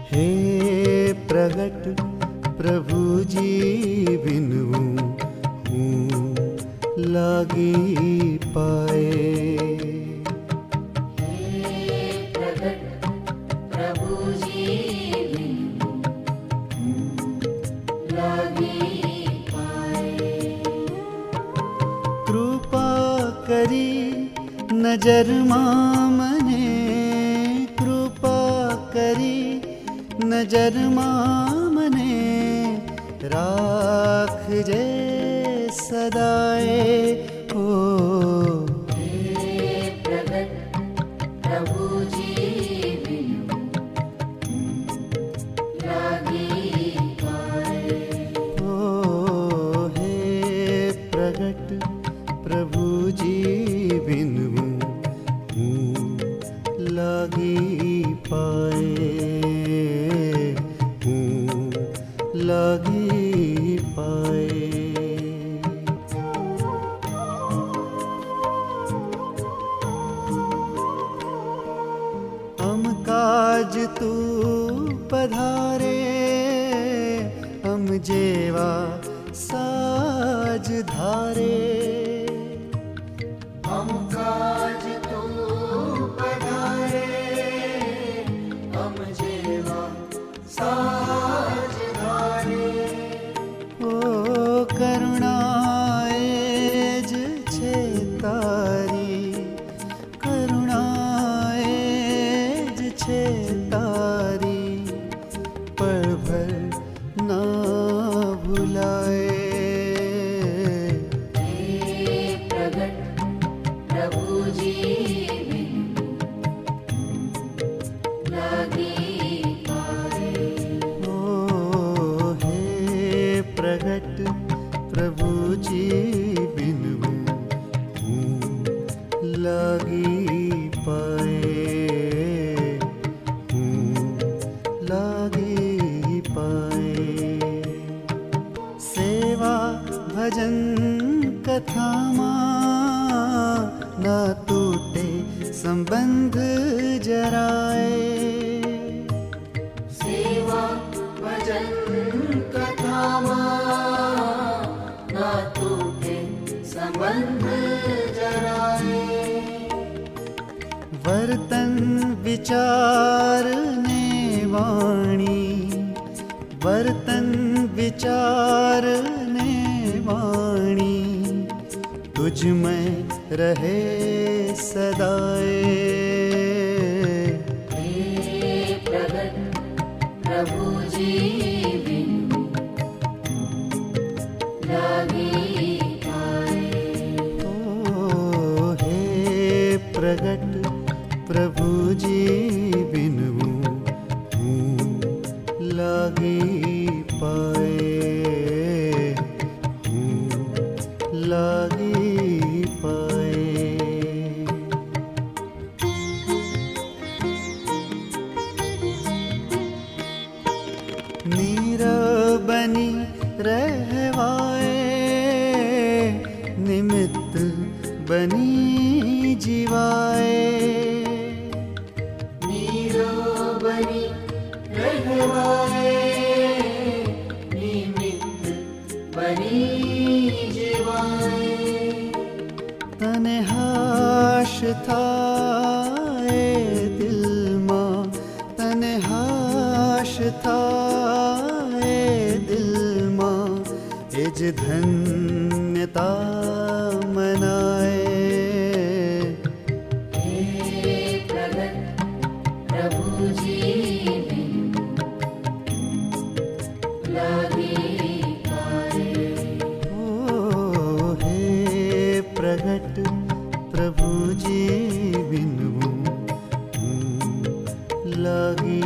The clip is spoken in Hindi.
हे प्रगट प्रभु जी बिनु हूँ लागी पाए। कृपा करी नजर मामने, कृपा करी नजर मामने, राख जे सदाए हो। प्रभु जी बिनु हूँ लागी पाए, हूँ लागी पाए। हम काज तू पधारे, हम जेवा साज धारे। हम काज तू पधारे, हम जेवा साज धारे। ओ करुणाएज छे तारी, करुणाएज छे तारी, पल भर ना भुलाए। प्रगट प्रभु जी बिनु हूँ लागी पाए, हूँ लागी पाए। सेवा भजन कथा न टूटे संबंध जराए। सेवा भजन कथा न टूटे संबंध जराए। वर्तन विचार ने वाणी, वर्तन विचार ने वाणी, तुझ में रहे सदाए। प्रभु जी बिनु लागी पाए। ओ हे प्रगट प्रभु जी बिनु हूँ लागी पाए, हूँ लागी पाए। नीरव बनी रहवाए, निमित्त बनी जीवाए। नीरव बनी रहवाए, निमित्त बनी जीवाए। तने हाश थाए दिल मां, तने हाश थाए दिल मां, एज धन्यता मनाए। प्रभु जी बिनु लागी पाए। ओ हे प्रगट प्रभु जी बिनु हूँ लागी